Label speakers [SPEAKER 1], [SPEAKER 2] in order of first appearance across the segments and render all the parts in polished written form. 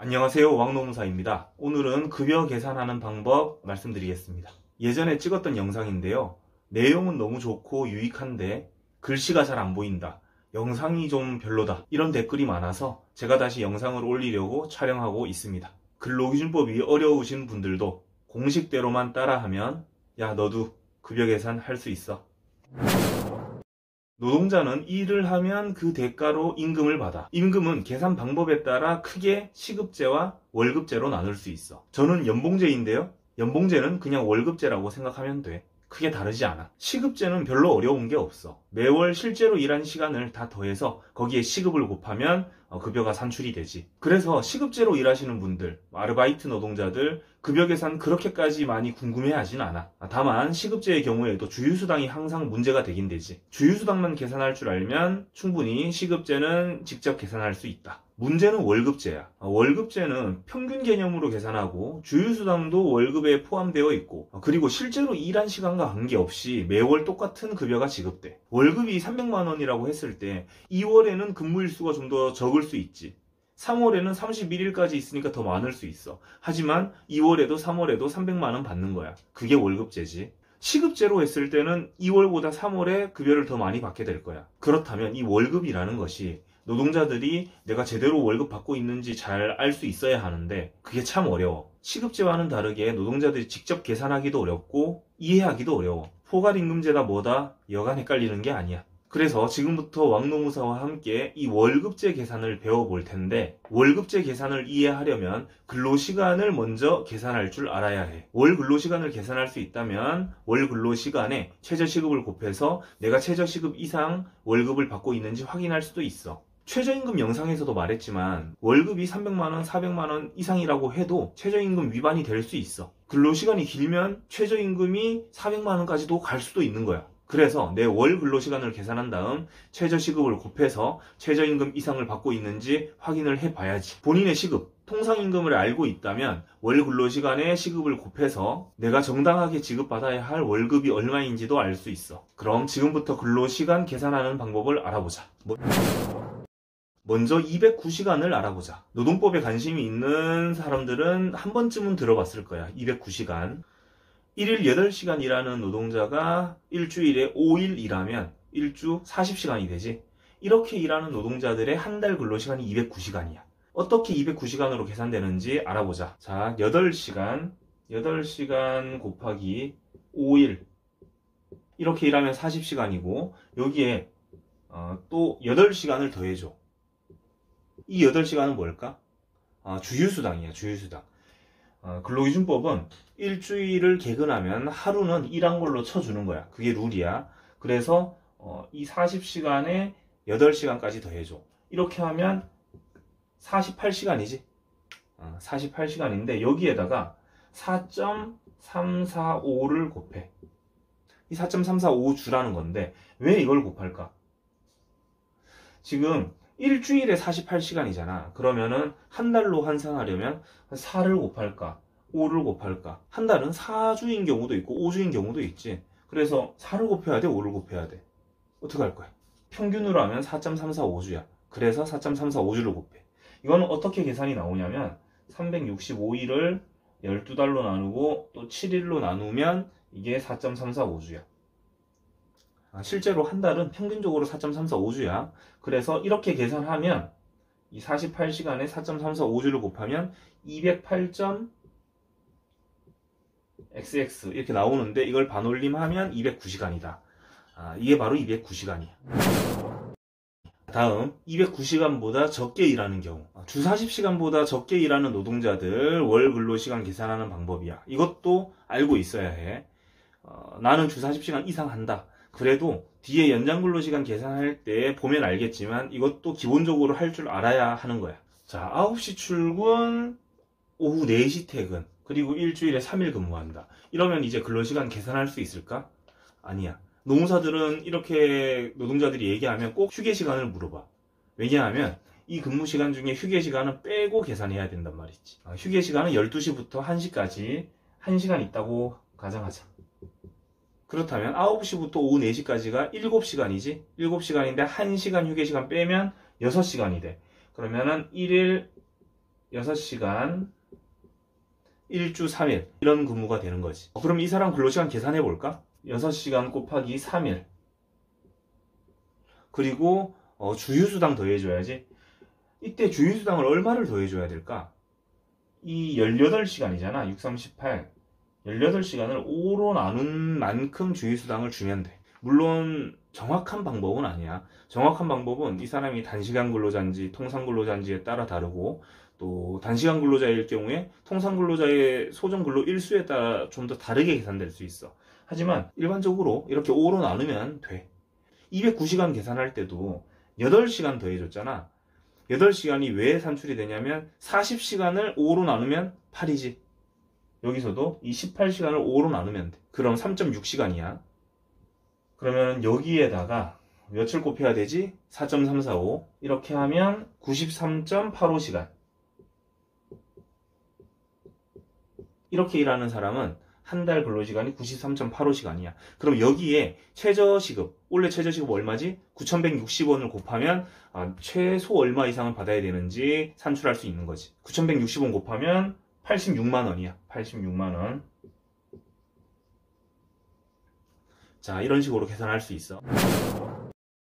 [SPEAKER 1] 안녕하세요, 왕노무사입니다. 오늘은 급여 계산하는 방법 말씀드리겠습니다. 예전에 찍었던 영상인데요. 내용은 너무 좋고 유익한데 글씨가 잘 안 보인다, 영상이 좀 별로다, 이런 댓글이 많아서 제가 다시 영상을 올리려고 촬영하고 있습니다. 근로기준법이 어려우신 분들도 공식대로만 따라하면 야, 너도 급여 계산 할 수 있어. 노동자는 일을 하면 그 대가로 임금을 받아. 임금은 계산 방법에 따라 크게 시급제와 월급제로 나눌 수 있어. 저는 연봉제인데요. 연봉제는 그냥 월급제라고 생각하면 돼. 크게 다르지 않아. 시급제는 별로 어려운 게 없어. 매월 실제로 일한 시간을 다 더해서 거기에 시급을 곱하면 급여가 산출이 되지. 그래서 시급제로 일하시는 분들, 아르바이트 노동자들 급여 계산 그렇게까지 많이 궁금해하진 않아. 다만 시급제의 경우에도 주휴수당이 항상 문제가 되긴 되지. 주휴수당만 계산할 줄 알면 충분히 시급제는 직접 계산할 수 있다. 문제는 월급제야. 월급제는 평균 개념으로 계산하고 주휴수당도 월급에 포함되어 있고, 그리고 실제로 일한 시간과 관계없이 매월 똑같은 급여가 지급돼. 월급이 300만 원이라고 했을 때 2월에는 근무일수가 좀 더 적을 수 있지. 3월에는 31일까지 있으니까 더 많을 수 있어. 하지만 2월에도 3월에도 300만 원 받는 거야. 그게 월급제지. 시급제로 했을 때는 2월보다 3월에 급여를 더 많이 받게 될 거야. 그렇다면 이 월급이라는 것이 노동자들이 내가 제대로 월급 받고 있는지 잘 알 수 있어야 하는데 그게 참 어려워. 시급제와는 다르게 노동자들이 직접 계산하기도 어렵고 이해하기도 어려워. 포괄임금제다 뭐다 여간 헷갈리는 게 아니야. 그래서 지금부터 왕노무사와 함께 이 월급제 계산을 배워볼 텐데, 월급제 계산을 이해하려면 근로시간을 먼저 계산할 줄 알아야 해. 월 근로시간을 계산할 수 있다면 월 근로시간에 최저시급을 곱해서 내가 최저시급 이상 월급을 받고 있는지 확인할 수도 있어. 최저임금 영상에서도 말했지만 월급이 300만원, 400만원 이상이라고 해도 최저임금 위반이 될 수 있어. 근로시간이 길면 최저임금이 400만원까지도 갈 수도 있는 거야. 그래서 내 월 근로시간을 계산한 다음 최저시급을 곱해서 최저임금 이상을 받고 있는지 확인을 해봐야지. 본인의 시급, 통상임금을 알고 있다면 월 근로시간에 시급을 곱해서 내가 정당하게 지급받아야 할 월급이 얼마인지도 알 수 있어. 그럼 지금부터 근로시간 계산하는 방법을 알아보자. 먼저 209시간을 알아보자. 노동법에 관심이 있는 사람들은 한 번쯤은 들어봤을 거야. 209시간. 1일 8시간 일하는 노동자가 일주일에 5일 일하면 일주 40시간이 되지. 이렇게 일하는 노동자들의 한 달 근로시간이 209시간이야. 어떻게 209시간으로 계산되는지 알아보자. 자, 8시간 곱하기 5일. 이렇게 일하면 40시간이고, 여기에 또 8시간을 더해줘. 이 8시간은 뭘까? 주휴수당이야, 주휴수당. 근로기준법은 일주일을 개근하면 하루는 일한 걸로 쳐주는 거야. 그게 룰이야. 그래서 이 40시간에 8시간까지 더해줘. 이렇게 하면 48시간이지. 48시간인데 여기에다가 4.345를 곱해. 이 4.345 주라는 건데 왜 이걸 곱할까? 지금 일주일에 48시간이잖아. 그러면은 한 달로 환산하려면 4를 곱할까? 5를 곱할까? 한 달은 4주인 경우도 있고 5주인 경우도 있지. 그래서 4를 곱해야 돼? 5를 곱해야 돼? 어떻게 할 거야? 평균으로 하면 4.345주야. 그래서 4.345주를 곱해. 이거는 어떻게 계산이 나오냐면 365일을 12달로 나누고 또 7일로 나누면 이게 4.345주야. 실제로 한 달은 평균적으로 4.345주야. 그래서 이렇게 계산하면 이 48시간에 4.345주를 곱하면 208.xx 이렇게 나오는데 이걸 반올림하면 209시간이다. 이게 바로 209시간이야. 다음 209시간보다 적게 일하는 경우, 주 40시간보다 적게 일하는 노동자들 월 근로시간 계산하는 방법이야. 이것도 알고 있어야 해. 나는 주 40시간 이상 한다. 그래도 뒤에 연장 근로시간 계산할 때 보면 알겠지만 이것도 기본적으로 할 줄 알아야 하는 거야. 자, 9시 출근, 오후 4시 퇴근, 그리고 일주일에 3일 근무한다. 이러면 이제 근로시간 계산할 수 있을까? 아니야. 노무사들은 이렇게 노동자들이 얘기하면 꼭 휴게시간을 물어봐. 왜냐하면 이 근무시간 중에 휴게시간은 빼고 계산해야 된단 말이지. 휴게시간은 12시부터 1시까지 1시간 있다고 가정하자. 그렇다면 9시부터 오후 4시까지가 7시간이지? 7시간인데 1시간 휴게시간 빼면 6시간이 돼. 그러면은 1일 6시간 1주 3일 이런 근무가 되는 거지. 그럼 이 사람 근로시간 계산해 볼까? 6시간 곱하기 3일 그리고 주휴수당 더해줘야지. 이때 주휴수당을 얼마를 더해줘야 될까? 이 18시간이잖아. 6, 3, 18 18시간을 5로 나눈 만큼 주휴수당을 주면 돼. 물론 정확한 방법은 아니야. 정확한 방법은 이 사람이 단시간 근로자인지 통상 근로자인지에 따라 다르고, 또 단시간 근로자일 경우에 통상 근로자의 소정 근로 일수에 따라 좀 더 다르게 계산될 수 있어. 하지만 일반적으로 이렇게 5로 나누면 돼. 209시간 계산할 때도 8시간 더해줬잖아. 8시간이 왜 산출이 되냐면 40시간을 5로 나누면 8이지. 여기서도 이 18시간을 5로 나누면 돼. 그럼 3.6시간이야. 그러면 여기에다가 며칠 곱해야 되지? 4.345 이렇게 하면 93.85시간. 이렇게 일하는 사람은 한 달 근로시간이 93.85시간이야. 그럼 여기에 최저시급, 원래 최저시급 얼마지? 9,160원을 곱하면 최소 얼마 이상을 받아야 되는지 산출할 수 있는 거지. 9,160원 곱하면 86만원이야. 86만원. 자, 이런 식으로 계산할 수 있어.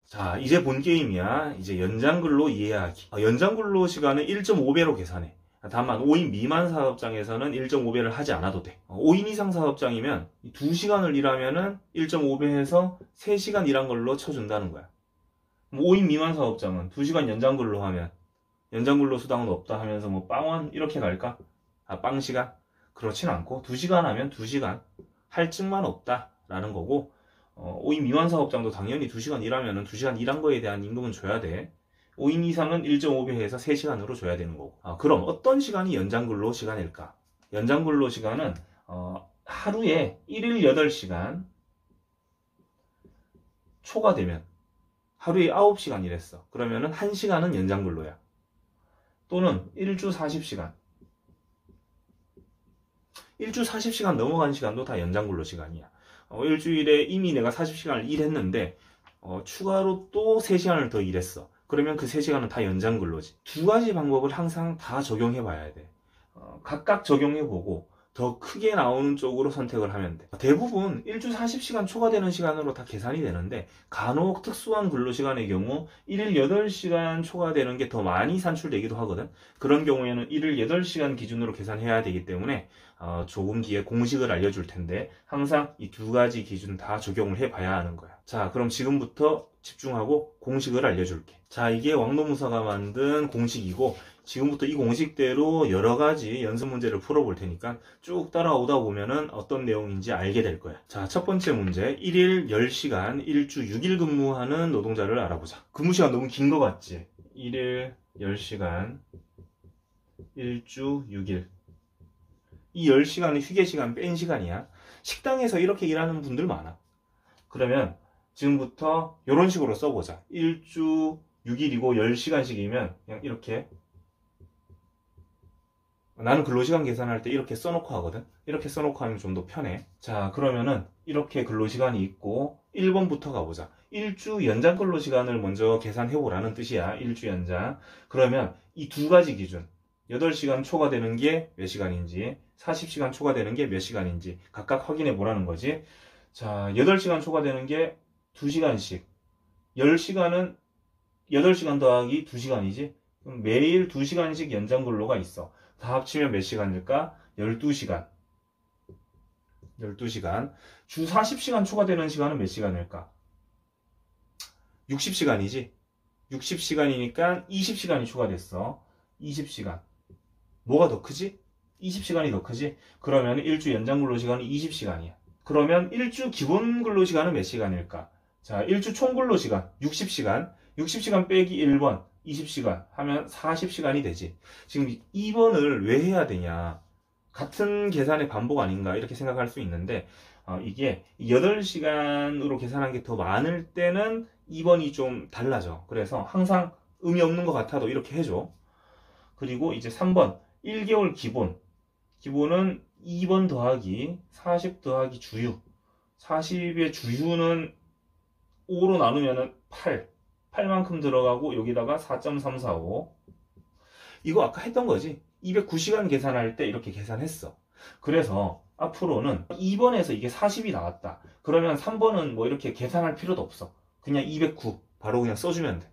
[SPEAKER 1] 자, 이제 본 게임이야. 이제 연장근로 이해하기. 연장근로 시간은 1.5배로 계산해. 다만 5인 미만 사업장에서는 1.5배를 하지 않아도 돼. 5인 이상 사업장이면 2시간을 일하면은 1.5배해서 3시간 일한 걸로 쳐준다는 거야. 5인 미만 사업장은 2시간 연장근로 하면 연장근로 수당은 없다 하면서 뭐 빵원 이렇게 갈까? 빵시간? 그렇진 않고 2시간 하면 2시간 할증만 없다라는 거고, 5인 미만 사업장도 당연히 2시간 일하면은 2시간 일한 거에 대한 임금은 줘야 돼. 5인 이상은 1.5배해서 3시간으로 줘야 되는 거고. 그럼 어떤 시간이 연장근로 시간일까? 연장근로 시간은 하루에 1일 8시간 초과되면 하루에 9시간 일했어. 그러면은 1시간은 연장근로야. 또는 1주 40시간. 1주 40시간 넘어간 시간도 다 연장근로 시간이야. 일주일에 이미 내가 40시간을 일했는데 추가로 또 3시간을 더 일했어. 그러면 그 3시간은 다 연장근로지. 두 가지 방법을 항상 다 적용해 봐야 돼. 각각 적용해 보고 더 크게 나오는 쪽으로 선택을 하면 돼. 대부분 1주 40시간 초과되는 시간으로 다 계산이 되는데, 간혹 특수한 근로시간의 경우 1일 8시간 초과되는 게 더 많이 산출되기도 하거든. 그런 경우에는 1일 8시간 기준으로 계산해야 되기 때문에 조금 뒤에 공식을 알려줄 텐데 항상 이 두 가지 기준 다 적용을 해봐야 하는 거야. 자, 그럼 지금부터 집중하고 공식을 알려줄게. 자, 이게 왕노무사가 만든 공식이고, 지금부터 이 공식대로 여러 가지 연습 문제를 풀어볼 테니까 쭉 따라오다 보면은 어떤 내용인지 알게 될 거야. 자, 첫 번째 문제. 1일 10시간 1주 6일 근무하는 노동자를 알아보자. 근무 시간 너무 긴 거 같지? 1일 10시간 1주 6일. 이 10시간은 휴게시간 뺀 시간이야. 식당에서 이렇게 일하는 분들 많아. 그러면 지금부터 이런 식으로 써보자. 1주 6일이고 10시간씩이면 그냥 이렇게, 나는 근로시간 계산할 때 이렇게 써놓고 하거든. 이렇게 써놓고 하면 좀 더 편해. 자, 그러면은 이렇게 근로시간이 있고 1번부터 가보자. 1주 연장 근로시간을 먼저 계산해보라는 뜻이야. 1주 연장. 그러면 이 두 가지 기준, 8시간 초과되는 게 몇 시간인지 40시간 초과되는 게 몇 시간인지 각각 확인해 보라는 거지. 자, 8시간 초과되는 게 2시간씩, 10시간은 8시간 더하기 2시간이지. 그럼 매일 2시간씩 연장 근로가 있어. 다 합치면 몇 시간일까? 12시간. 12시간. 주 40시간 초과되는 시간은 몇 시간일까? 60시간이지. 60시간이니까 20시간이 초과됐어. 20시간. 뭐가 더 크지? 20시간이 더 크지? 그러면 1주 연장 근로시간이 20시간이야. 그러면 1주 기본 근로시간은 몇 시간일까? 자, 1주 총 근로시간 60시간. 60시간 빼기 1번 20시간 하면 40시간이 되지. 지금 2번을 왜 해야 되냐? 같은 계산의 반복 아닌가? 이렇게 생각할 수 있는데, 이게 8시간으로 계산한 게 더 많을 때는 2번이 좀 달라져. 그래서 항상 의미 없는 것 같아도 이렇게 해줘. 그리고 이제 3번 1개월 기본. 기본은 2번 더하기 40 더하기 주휴. 40의 주휴는 5로 나누면 8. 8만큼 들어가고 여기다가 4.345. 이거 아까 했던 거지. 209시간 계산할 때 이렇게 계산했어. 그래서 앞으로는 2번에서 이게 40이 나왔다. 그러면 3번은 뭐 이렇게 계산할 필요도 없어. 그냥 209 바로 그냥 써주면 돼.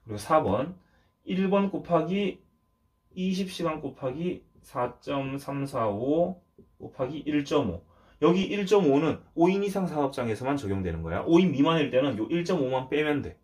[SPEAKER 1] 그리고 4번 1번 곱하기 20시간 곱하기 4.345 곱하기 1.5. 여기 1.5는 5인 이상 사업장에서만 적용되는 거야. 5인 미만일 때는 요 1.5만 빼면 돼.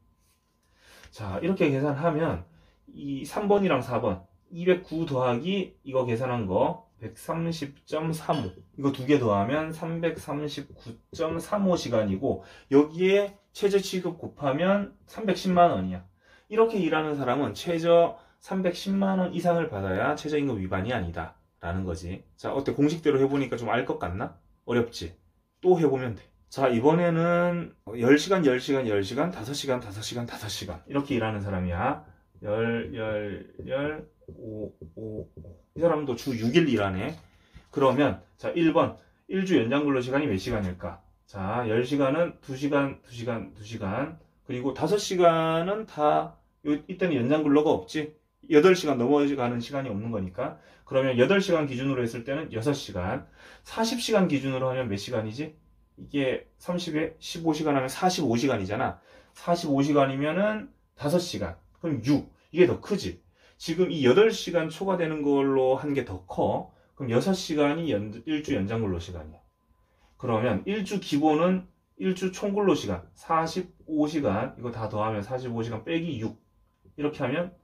[SPEAKER 1] 자, 이렇게 계산하면 이 3번이랑 4번 209 더하기 이거 계산한 거 130.35 이거 두 개 더하면 339.35시간이고 여기에 최저 시급 곱하면 310만원이야. 이렇게 일하는 사람은 최저 310만원 이상을 받아야 최저임금 위반이 아니다 라는 거지. 자, 어때? 공식대로 해보니까 좀 알 것 같나? 어렵지? 또 해보면 돼. 자, 이번에는 10시간, 10시간, 10시간, 5시간, 5시간, 5시간 이렇게 일하는 사람이야. 5. 이 사람도 주 6일 일하네. 그러면 자, 1번 1주 연장 근로시간이 몇 시간일까? 자, 10시간은 2시간, 2시간, 2시간 그리고 5시간은 다 이때는 연장 근로가 없지. 8시간 넘어가는 시간이 없는 거니까. 그러면 8시간 기준으로 했을 때는 6시간 40시간 기준으로 하면 몇 시간이지? 이게 30에 15시간 하면 45시간이잖아. 45시간이면은 5시간. 그럼 6. 이게 더 크지. 지금 이 8시간 초과되는 걸로 한 게 더 커. 그럼 6시간이 1주 연장근로 시간이야. 그러면 1주 기본은 1주 총근로 시간 45시간. 이거 다 더하면 45시간 빼기 6. 이렇게 하면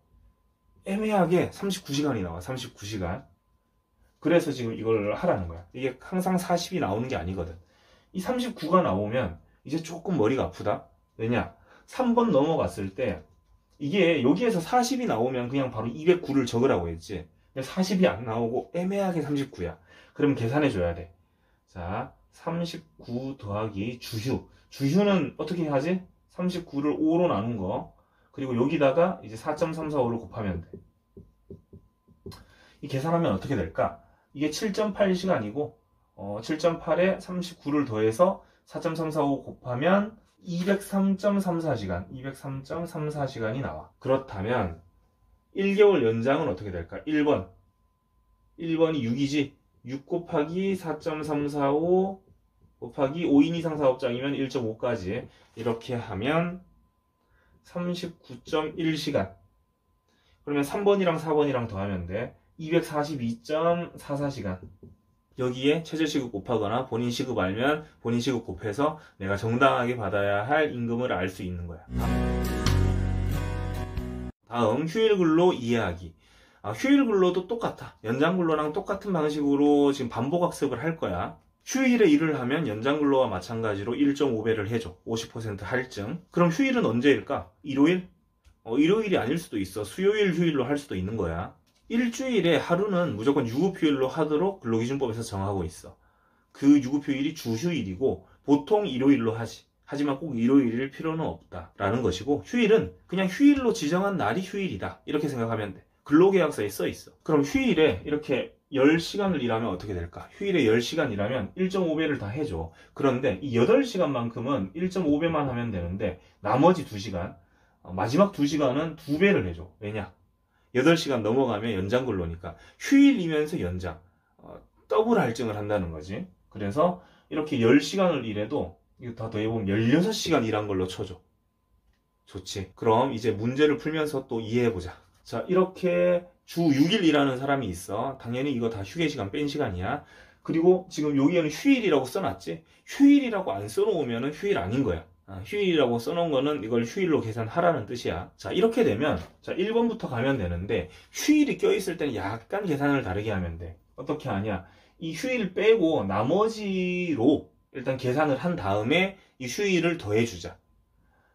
[SPEAKER 1] 애매하게 39시간이 나와. 39시간. 그래서 지금 이걸 하라는 거야. 이게 항상 40이 나오는 게 아니거든. 이 39가 나오면 이제 조금 머리가 아프다. 왜냐? 3번 넘어갔을 때 이게 여기에서 40이 나오면 그냥 바로 209를 적으라고 했지. 40이 안 나오고 애매하게 39야. 그럼 계산해 줘야 돼. 자, 39 더하기 주휴. 주휴는 어떻게 하지? 39를 5로 나눈 거. 그리고 여기다가 이제 4.345를 곱하면 돼. 이 계산하면 어떻게 될까? 이게 7.8시간이고 7.8에 39를 더해서 4.345 곱하면 203.34시간, 203.34시간이 나와. 그렇다면 1개월 연장은 어떻게 될까? 1번이 6이지. 6 곱하기 4.345 곱하기 5인 이상 사업장이면 1.5까지 이렇게 하면 39.1시간. 그러면 3번이랑 4번이랑 더하면 돼. 242.44시간. 여기에 최저시급 곱하거나 본인 시급 알면 본인 시급 곱해서 내가 정당하게 받아야 할 임금을 알 수 있는 거야. 다음 휴일근로 이해하기. 휴일근로도 똑같아. 연장근로랑 똑같은 방식으로 지금 반복학습을 할 거야. 휴일에 일을 하면 연장근로와 마찬가지로 1.5배를 해줘. 50% 할증. 그럼 휴일은 언제일까? 일요일? 일요일이 아닐 수도 있어. 수요일 휴일로 할 수도 있는 거야. 일주일에 하루는 무조건 유급휴일로 하도록 근로기준법에서 정하고 있어. 그 유급휴일이 주휴일이고 보통 일요일로 하지. 하지만 꼭 일요일일 필요는 없다 라는 것이고, 휴일은 그냥 휴일로 지정한 날이 휴일이다 이렇게 생각하면 돼. 근로계약서에 써 있어. 그럼 휴일에 이렇게 10시간을 일하면 어떻게 될까? 휴일에 10시간 일하면 1.5배를 다 해줘. 그런데 이 8시간만큼은 1.5배만 하면 되는데 나머지 2시간, 마지막 2시간은 2배를 해줘. 왜냐? 8시간 넘어가면 연장근로니까 휴일이면서 연장, 더블 할증을 한다는 거지. 그래서 이렇게 10시간을 일해도 이거 다 더해보면 16시간 일한 걸로 쳐줘. 좋지. 그럼 이제 문제를 풀면서 또 이해해보자. 자, 이렇게 주 6일 일하는 사람이 있어. 당연히 이거 다 휴게시간 뺀 시간이야. 그리고 지금 여기에는 휴일이라고 써놨지. 휴일이라고 안 써놓으면 휴일 아닌 거야. 휴일이라고 써놓은 거는 이걸 휴일로 계산하라는 뜻이야. 자, 이렇게 되면 자 1번부터 가면 되는데, 휴일이 껴있을 때는 약간 계산을 다르게 하면 돼. 어떻게 하냐? 이 휴일 빼고 나머지로 일단 계산을 한 다음에 이 휴일을 더해주자.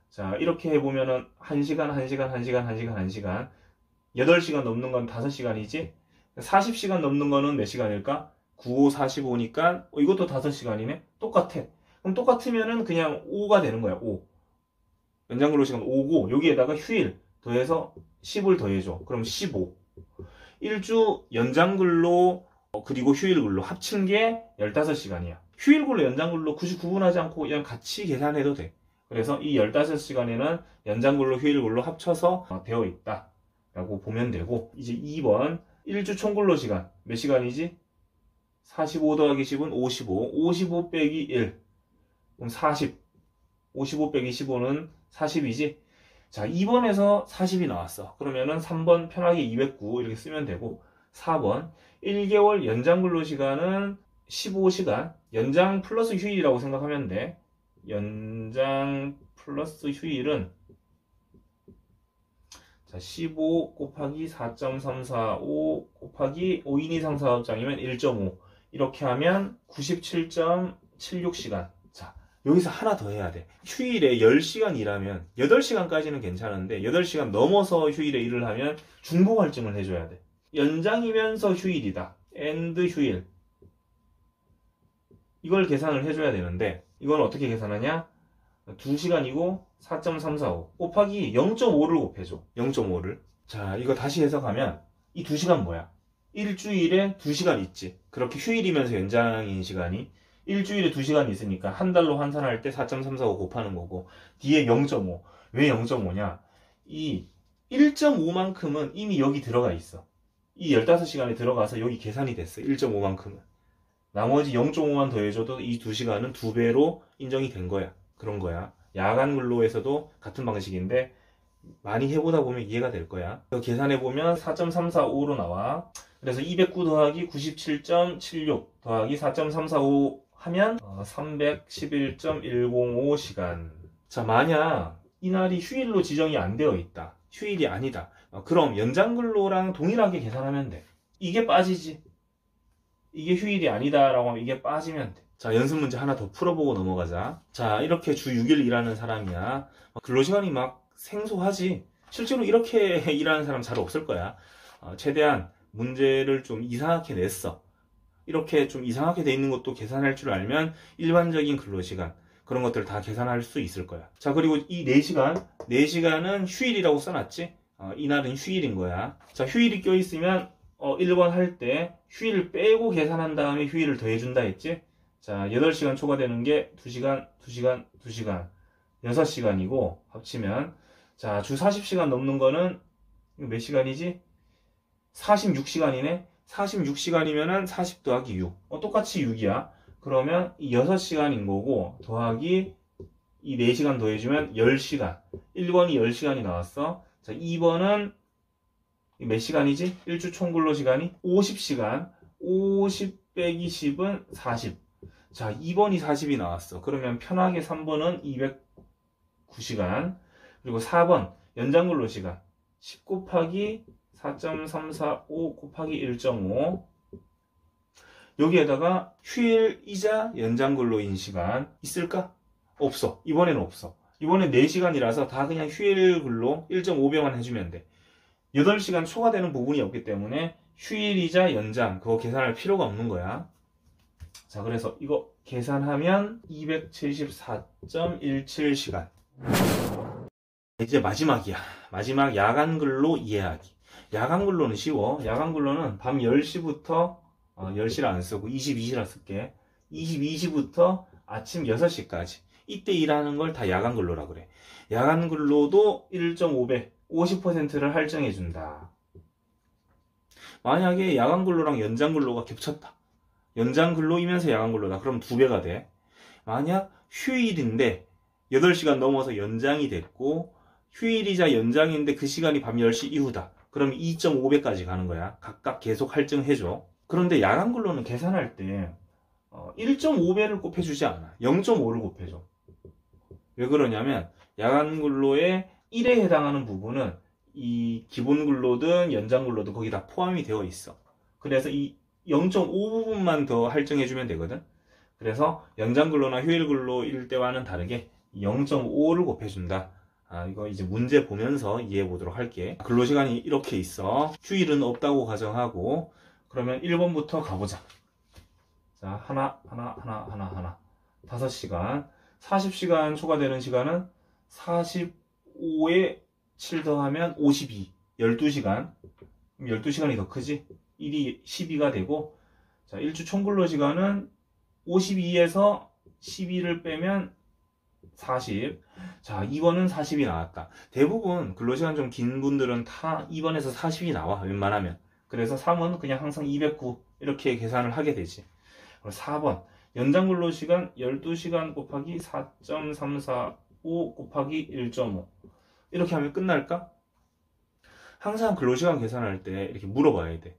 [SPEAKER 1] 자, 이렇게 해보면은 1시간, 1시간, 1시간, 1시간, 1시간 8시간 넘는 건 5시간이지. 40시간 넘는 거는 몇 시간일까? 9, 5, 45니까 이것도 5시간이네? 똑같아. 그럼 똑같으면은 그냥 5가 되는 거야. 5. 연장근로 시간 5고 여기에다가 휴일 더해서 10을 더해줘. 그럼 15. 1주 연장근로 그리고 휴일근로 합친 게 15시간이야. 휴일근로 연장근로 굳이 구분하지 않고 그냥 같이 계산해도 돼. 그래서 이 15시간에는 연장근로 휴일근로 합쳐서 되어 있다 라고 보면 되고, 이제 2번 1주 총근로시간 몇 시간이지? 45 더하기 10은 55, 55 빼기 1 그럼 40, 55 빼기 15는 40이지? 자, 2번에서 40이 나왔어. 그러면은 3번 편하게 209 이렇게 쓰면 되고, 4번 1개월 연장 근로시간은 15시간, 연장 플러스 휴일이라고 생각하면 돼. 연장 플러스 휴일은 자, 15 곱하기 4.345 곱하기 5인 이상 사업장이면 1.5 이렇게 하면 97.76시간. 자, 여기서 하나 더 해야 돼. 휴일에 10시간 일하면 8시간까지는 괜찮은데 8시간 넘어서 휴일에 일을 하면 중복 할증을 해줘야 돼. 연장이면서 휴일이다. 엔드 휴일. 이걸 계산을 해줘야 되는데 이건 어떻게 계산하냐? 2시간이고 4.345 곱하기 0.5를 곱해줘. 0.5를. 자, 이거 다시 해석하면 이 2시간 뭐야? 일주일에 2시간 있지. 그렇게 휴일이면서 연장인 시간이 일주일에 2시간 있으니까 한 달로 환산할 때 4.345 곱하는 거고, 뒤에 0.5. 왜 0.5냐? 이 1.5만큼은 이미 여기 들어가 있어. 이 15시간에 들어가서 여기 계산이 됐어. 1.5만큼은. 나머지 0.5만 더해줘도 이 2시간은 2배로 인정이 된 거야. 그런 거야. 야간 근로에서도 같은 방식인데 많이 해보다 보면 이해가 될 거야. 계산해보면 4.345로 나와. 그래서 209 더하기 97.76 더하기 4.345 하면 311.105시간. 자, 만약 이날이 휴일로 지정이 안 되어 있다. 휴일이 아니다. 그럼 연장 근로랑 동일하게 계산하면 돼. 이게 빠지지. 이게 휴일이 아니다라고 하면 이게 빠지면 돼. 자, 연습 문제 하나 더 풀어보고 넘어가자. 자, 이렇게 주 6일 일하는 사람이야. 근로시간이 막 생소하지. 실제로 이렇게 일하는 사람 잘 없을 거야. 최대한 문제를 좀 이상하게 냈어. 이렇게 좀 이상하게 돼 있는 것도 계산할 줄 알면 일반적인 근로시간 그런 것들을 다 계산할 수 있을 거야. 자, 그리고 이 4시간은 휴일이라고 써놨지? 이날은 휴일인 거야. 자, 휴일이 껴있으면 1번 할 때 휴일을 빼고 계산한 다음에 휴일을 더해준다 했지? 자, 8시간 초과되는 게 2시간, 2시간, 2시간 6시간이고 합치면 자, 주 40시간 넘는 거는 몇 시간이지? 46시간이네? 46시간이면은 40 더하기 6 똑같이 6이야. 그러면 이 6시간인 거고 더하기 이 4시간 더해주면 10시간. 1번이 10시간이 나왔어. 자, 2번은 몇 시간이지? 일주 총근로 시간이 50시간. 50 빼기 10은 40. 자, 2번이 40이 나왔어. 그러면 편하게 3번은 209시간. 그리고 4번 연장근로 시간 10 곱하기 4.345 곱하기 1.5. 여기에다가 휴일이자 연장근로인 시간 있을까? 없어. 이번에는 없어. 이번엔 4시간이라서 다 그냥 휴일 근로 1.5배만 해주면 돼. 8시간 초과되는 부분이 없기 때문에 휴일이자 연장 그거 계산할 필요가 없는 거야. 자, 그래서 이거 계산하면 274.17시간. 이제 마지막이야. 마지막 야간 근로 이해하기. 야간 근로는 쉬워. 야간 근로는 밤 10시부터 10시를 안 쓰고 22시라 쓸게. 22시부터 아침 6시까지. 이때 일하는 걸 다 야간 근로라 그래. 야간 근로도 1.5배, 50%를 할증해준다. 만약에 야간 근로랑 연장 근로가 겹쳤다. 연장 근로이면서 야간 근로다. 그럼 2배가 돼. 만약 휴일인데 8시간 넘어서 연장이 됐고 휴일이자 연장인데 그 시간이 밤 10시 이후다. 그럼 2.5배까지 가는 거야. 각각 계속 할증해줘. 그런데 야간 근로는 계산할 때 1.5배를 곱해주지 않아. 0.5를 곱해줘. 왜 그러냐면 야간 근로의 1에 해당하는 부분은 이 기본 근로든 연장 근로든 거기 다 포함이 되어 있어. 그래서 이 0.5 부분만 더 할증해주면 되거든. 그래서 연장 근로나 휴일 근로일 때와는 다르게 0.5를 곱해준다. 이거 이제 문제 보면서 이해해 보도록 할게. 근로시간이 이렇게 있어. 휴일은 없다고 가정하고 그러면 1번부터 가보자. 자, 하나. 5시간. 40시간 초과되는 시간은 45에 7 더하면 52. 12시간. 12시간이 더 크지? 1이 12가 되고, 자, 일주 총근로 시간은 52에서 12를 빼면 40. 자, 2번은 40이 나왔다. 대부분 근로시간 좀 긴 분들은 다 2번에서 40이 나와, 웬만하면. 그래서 3은 그냥 항상 209 이렇게 계산을 하게 되지. 4번 연장 근로시간 12시간 곱하기 4.345 곱하기 1.5 이렇게 하면 끝날까? 항상 근로시간 계산할 때 이렇게 물어봐야 돼.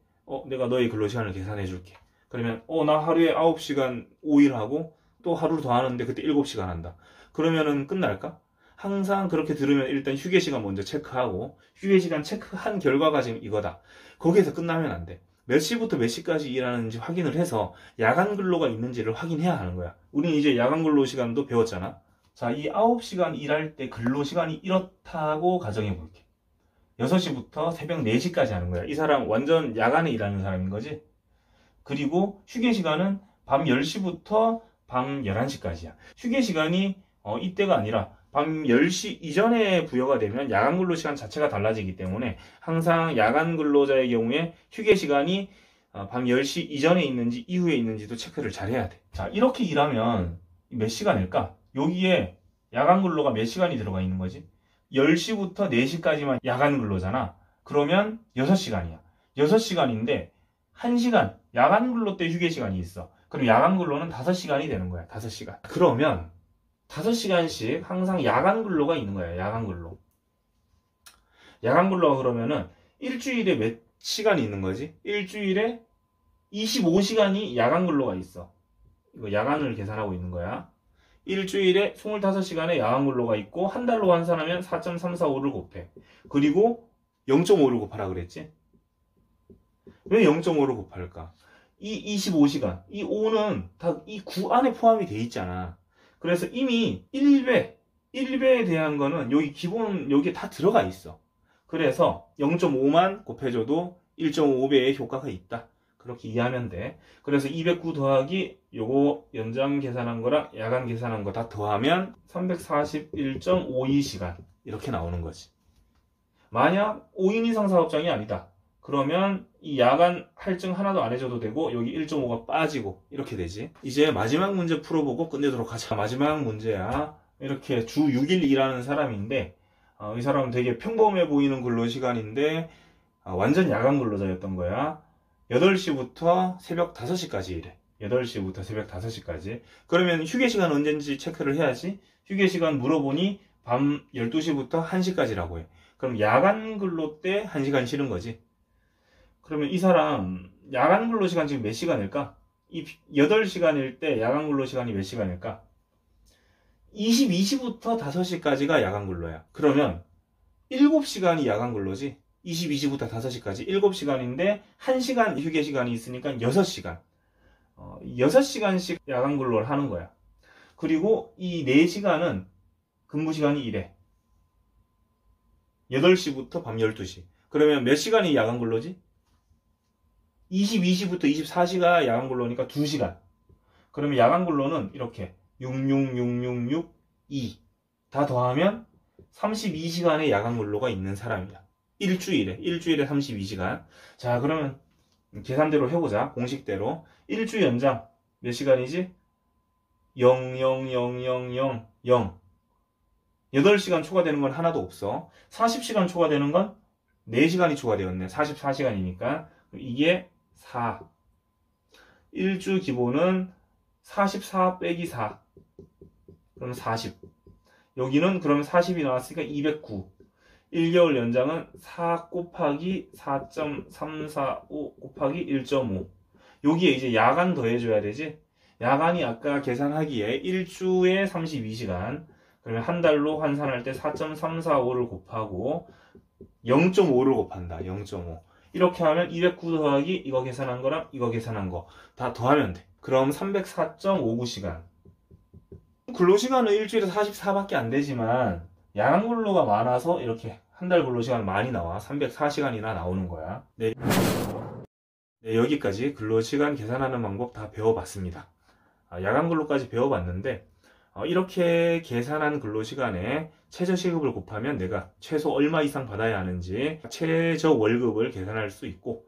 [SPEAKER 1] 내가 너의 근로시간을 계산해 줄게. 그러면 나 하루에 9시간 5일 하고 또 하루 더 하는데 그때 7시간 한다. 그러면은 끝날까? 항상 그렇게 들으면 일단 휴게시간 먼저 체크하고, 휴게시간 체크한 결과가 지금 이거다. 거기에서 끝나면 안 돼. 몇 시부터 몇 시까지 일하는지 확인을 해서 야간 근로가 있는지를 확인해야 하는 거야. 우린 이제 야간 근로 시간도 배웠잖아. 자, 이 9시간 일할 때 근로 시간이 이렇다고 가정해 볼게. 6시부터 새벽 4시까지 하는 거야. 이 사람 완전 야간에 일하는 사람인 거지. 그리고 휴게 시간은 밤 10시부터 밤 11시까지야. 휴게 시간이 이때가 아니라 밤 10시 이전에 부여가 되면 야간 근로 시간 자체가 달라지기 때문에 항상 야간 근로자의 경우에 휴게 시간이 밤 10시 이전에 있는지 이후에 있는지도 체크를 잘 해야 돼. 자, 이렇게 일하면 몇 시간일까? 여기에 야간 근로가 몇 시간이 들어가 있는 거지? 10시부터 4시까지만 야간 근로잖아. 그러면 6시간이야. 6시간인데 1시간 야간 근로 때 휴게 시간이 있어. 그럼 야간 근로는 5시간이 되는 거야. 5시간. 그러면 5시간씩 항상 야간 근로가 있는 거야. 야간 근로. 야간 근로가 그러면은 일주일에 몇 시간이 있는 거지? 일주일에 25시간이 야간 근로가 있어. 이거 야간을 계산하고 있는 거야. 일주일에 25시간의 야간 근로가 있고 한 달로 환산하면 4.345를 곱해. 그리고 0.5를 곱하라 그랬지? 왜 0.5를 곱할까? 이 25시간, 이 5는 다 이 9 안에 포함이 돼 있잖아. 그래서 이미 1배에 대한 거는 여기 기본 여기에 다 들어가 있어. 그래서 0.5만 곱해줘도 1.5배의 효과가 있다. 그렇게 이해하면 돼. 그래서 209 더하기 요거 연장 계산한 거랑 야간 계산한 거 다 더하면 341.52시간 이렇게 나오는 거지. 만약 5인 이상 사업장이 아니다. 그러면 이 야간 할증 하나도 안 해줘도 되고 여기 1.5가 빠지고 이렇게 되지. 이제 마지막 문제 풀어보고 끝내도록 하자. 마지막 문제야. 이렇게 주 6일 일하는 사람인데 이 사람은 되게 평범해 보이는 근로시간인데 완전 야간 근로자였던 거야. 8시부터 새벽 5시까지 일해. 8시부터 새벽 5시까지. 그러면 휴게시간 언젠지 체크를 해야지. 휴게시간 물어보니 밤 12시부터 1시까지라고 해. 그럼 야간 근로 때 1시간 쉬는 거지. 그러면 이 사람 야간 근로 시간 지금 몇 시간일까? 이 8시간일 때 야간 근로 시간이 몇 시간일까? 22시부터 5시까지가 야간 근로야. 그러면 7시간이 야간 근로지? 22시부터 5시까지 7시간인데 1시간 휴게 시간이 있으니까 6시간. 6시간씩 야간 근로를 하는 거야. 그리고 이 4시간은 근무 시간이 이래. 8시부터 밤 12시. 그러면 몇 시간이 야간 근로지? 22시부터 24시가 야간 근로니까 2시간. 그러면 야간 근로는 이렇게 66666 다 더하면 32시간의 야간 근로가 있는 사람이야. 일주일에 32시간. 자, 그러면 계산대로 해보자. 공식대로. 일주 연장 몇 시간이지? 0.00000 8시간 초과되는 건 하나도 없어. 40시간 초과되는 건 4시간이 초과되었네. 44시간이니까. 이게 4. 일주 기본은 44 빼기 4. 그럼 40. 여기는 그럼 40이 나왔으니까 209. 1개월 연장은 4 곱하기 4.345 곱하기 1.5. 여기에 이제 야간 더해줘야 되지? 야간이 아까 계산하기에 일주에 32시간. 그러면 한 달로 환산할 때 4.345를 곱하고 0.5를 곱한다. 0.5. 이렇게 하면 209 더하기 이거 계산한 거랑 이거 계산한 거 다 더하면 돼. 그럼 304.59시간. 근로시간은 일주일에 44밖에 안 되지만 야간 근로가 많아서 이렇게 한 달 근로시간 많이 나와. 304시간이나 나오는 거야. 네, 여기까지 근로시간 계산하는 방법 다 배워봤습니다. 야간 근로까지 배워봤는데 이렇게 계산한 근로시간에 최저시급을 곱하면 내가 최소 얼마 이상 받아야 하는지 최저 월급을 계산할 수 있고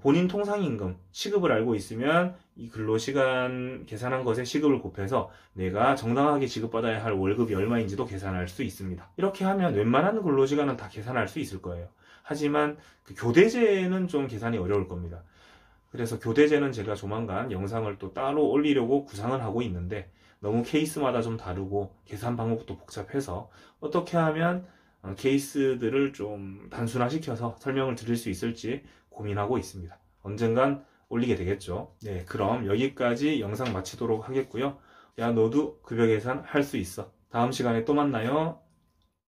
[SPEAKER 1] 본인 통상임금, 시급을 알고 있으면 이 근로시간 계산한 것에 시급을 곱해서 내가 정당하게 지급받아야 할 월급이 얼마인지도 계산할 수 있습니다. 이렇게 하면 웬만한 근로시간은 다 계산할 수 있을 거예요. 하지만 그 교대제는 좀 계산이 어려울 겁니다. 그래서 교대제는 제가 조만간 영상을 또 따로 올리려고 구상을 하고 있는데 너무 케이스마다 좀 다르고 계산 방법도 복잡해서 어떻게 하면 케이스들을 좀 단순화시켜서 설명을 드릴 수 있을지 고민하고 있습니다. 언젠간 올리게 되겠죠. 네, 그럼 여기까지 영상 마치도록 하겠고요. 야, 너도 급여 계산 할 수 있어. 다음 시간에 또 만나요.